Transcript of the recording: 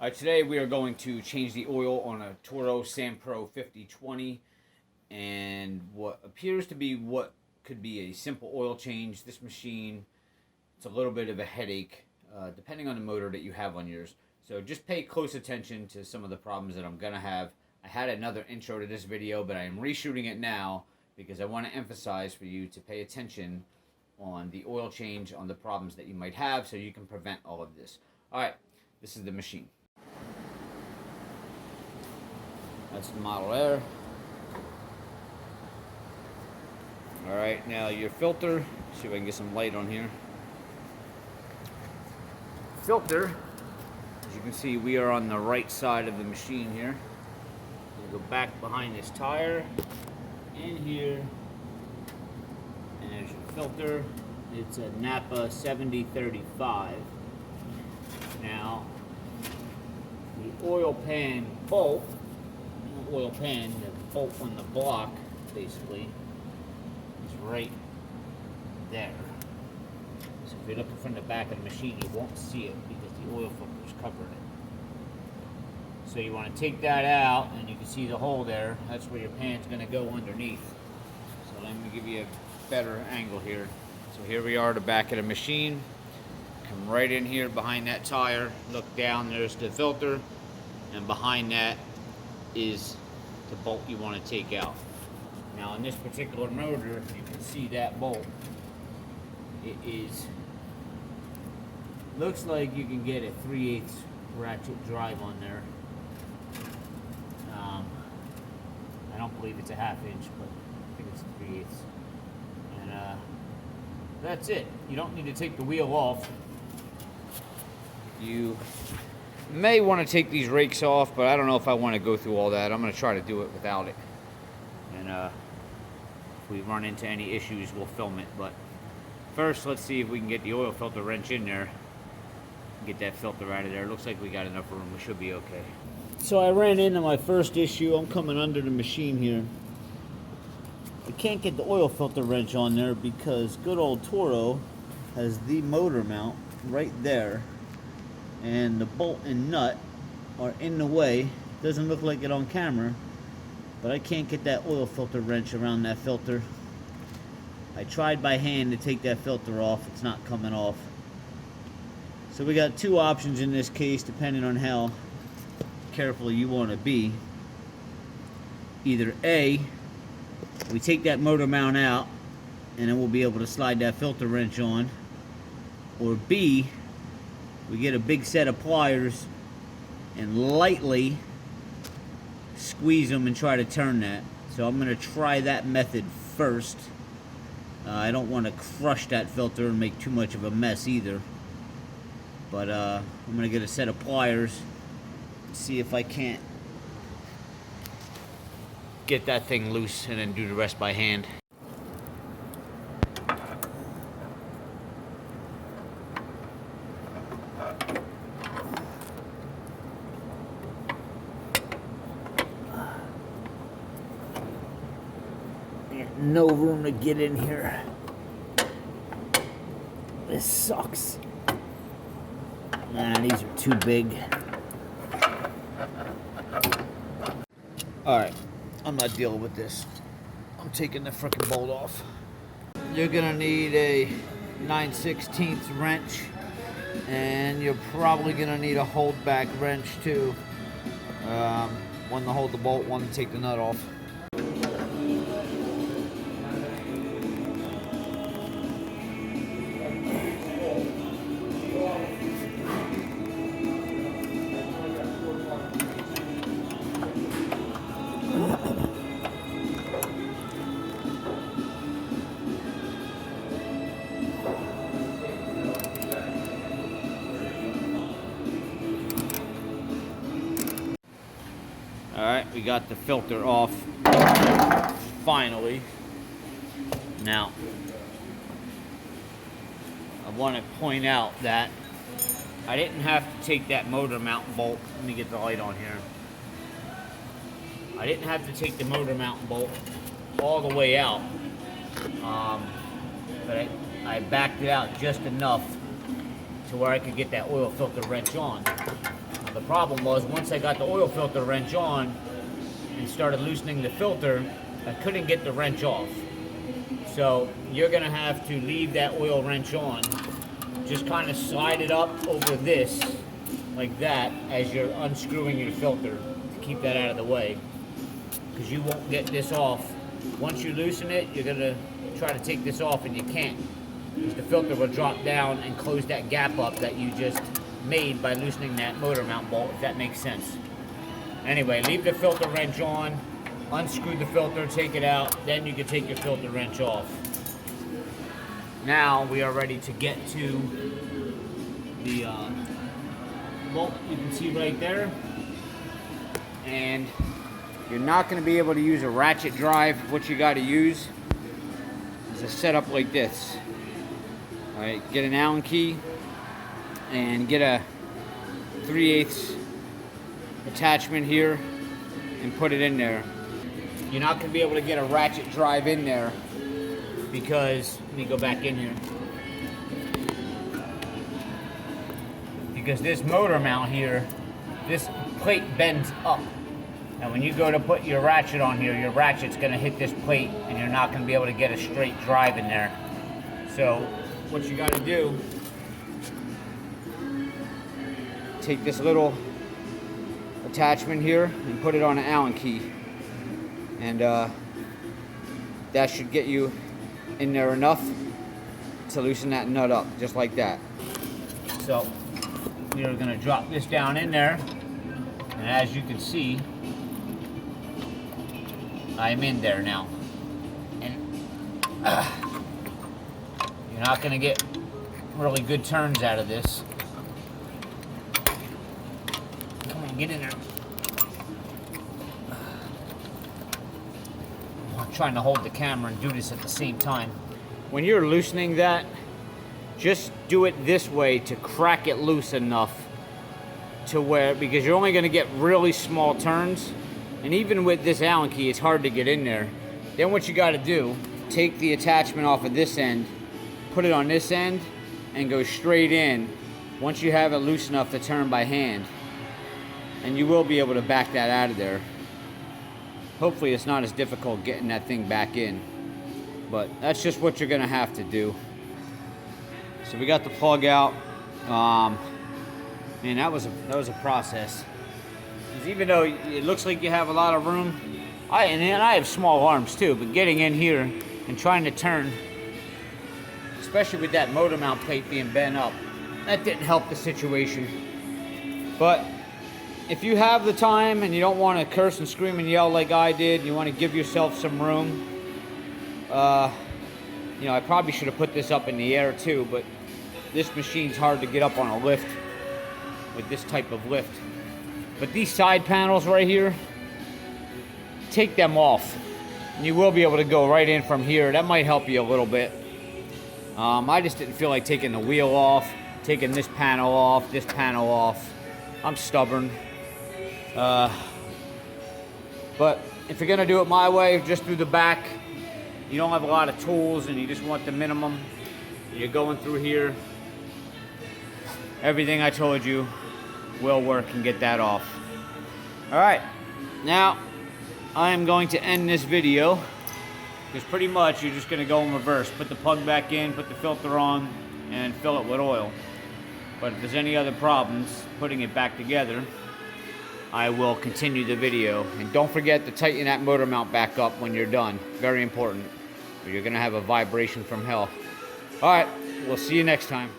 Today we are going to change the oil on a Toro Sandpro 5020, and what appears to be what could be a simple oil change. This machine, it's a little bit of a headache depending on the motor that you have on yours. So just pay close attention to some of the problems that I'm going to have. I had another intro to this video, but I am reshooting it now because I want to emphasize for you to pay attention on the oil change, on the problems that you might have, so you can prevent all of this. Alright, this is the machine. That's the model there. Alright, now your filter. See if I can get some light on here. Filter, as you can see, we are on the right side of the machine here. We'll go back behind this tire, in here, and there's your filter. It's a Napa 7035. Now, the oil pan bolt, the bolt on the block, basically, is right there. So if you're looking from the back of the machine, you won't see it because the oil filter is covering it. So you want to take that out, and you can see the hole there. That's where your pan's going to go underneath. So let me give you a better angle here. So here we are at the back of the machine. Come right in here behind that tire. Look down, there's the filter. And behind that is the bolt you want to take out. Now in this particular motor, you can see that bolt. It is, looks like you can get a 3/8 ratchet drive on there. I don't believe it's a 1/2 inch, but I think it's 3/8. And that's it. You don't need to take the wheel off. You may want to take these rakes off, but I don't know if I want to go through all that. I'm going to try to do it without it. And if we run into any issues, we'll film it. But first, let's see if we can get the oil filter wrench in there. Get that filter out of there. Looks like we got enough room. We should be okay. So I ran into my first issue. I'm coming under the machine here. I can't get the oil filter wrench on there because good old Toro has the motor mount right there, and the bolt and nut are in the way. Doesn't look like it on camera, but I can't get that oil filter wrench around that filter. I tried by hand to take that filter off. It's not coming off. So we got two options in this case, depending on how careful you want to be. Either A, we take that motor mount out and then we'll be able to slide that filter wrench on, or B, we get a big set of pliers and lightly squeeze them and try to turn that. So I'm going to try that method first. I don't want to crush that filter and make too much of a mess either. But I'm going to get a set of pliers and see if I can't get that thing loose and then do the rest by hand. No room to get in here. This sucks. Nah, these are too big. Alright, I'm not dealing with this. I'm taking the frickin' bolt off. You're gonna need a 9/16 wrench, and you're probably gonna need a hold-back wrench too. One to hold the bolt, one to take the nut off. Alright, we got the filter off finally. Now, I want to point out that I didn't have to take that motor mount bolt. Let me get the light on here. I didn't have to take the motor mount bolt all the way out. But I backed it out just enough to where I could get that oil filter wrench on. The problem was, once I got the oil filter wrench on and started loosening the filter, I couldn't get the wrench off. So you're gonna have to leave that oil wrench on. Just kind of slide it up over this, like that, as you're unscrewing your filter to keep that out of the way, because you won't get this off. Once you loosen it, you're gonna try to take this off and you can't, because the filter will drop down and close that gap up that you just made by loosening that motor mount bolt, if that makes sense. Anyway, leave the filter wrench on, unscrew the filter, take it out, then you can take your filter wrench off. Now we are ready to get to the bolt you can see right there. And you're not going to be able to use a ratchet drive. What you got to use is a setup like this. All right, get an Allen key and get a 3/8 attachment here and put it in there. You're not going to be able to get a ratchet drive in there because, let me go back in here, because this motor mount here, this plate bends up. And when you go to put your ratchet on here, your ratchet's going to hit this plate and you're not going to be able to get a straight drive in there. So what you got to do, take this little attachment here and put it on an Allen key, and that should get you in there enough to loosen that nut up, just like that. So we're going to drop this down in there, and as you can see, I'm in there now. And you're not going to get really good turns out of this. Come on, get in there. I'm trying to hold the camera and do this at the same time. When you're loosening that, just do it this way to crack it loose enough to where, because you're only going to get really small turns, and even with this Allen key it's hard to get in there. Then what you got to do, take the attachment off of this end, put it on this end, and go straight in once you have it loose enough to turn by hand, and you will be able to back that out of there. Hopefully it's not as difficult getting that thing back in, but that's just what you're gonna have to do. So we got the plug out. Man, that was a process. Because even though it looks like you have a lot of room, I have small arms too, but getting in here and trying to turn, especially with that motor mount plate being bent up, that didn't help the situation. But if you have the time and you don't want to curse and scream and yell like I did, you want to give yourself some room, you know, I probably should have put this up in the air too, but this machine's hard to get up on a lift with this type of lift. But these side panels right here, take them off and you will be able to go right in from here. That might help you a little bit. I just didn't feel like taking the wheel off, taking this panel off, this panel off. I'm stubborn. But if you're gonna do it my way, just through the back, you don't have a lot of tools and you just want the minimum, you're going through here, everything I told you will work and get that off. All right, now I am going to end this video, because pretty much you're just gonna go in reverse. Put the plug back in, put the filter on, and fill it with oil. But if there's any other problems putting it back together, I will continue the video. And don't forget to tighten that motor mount back up when you're done. Very important, or you're gonna have a vibration from hell. All right, we'll see you next time.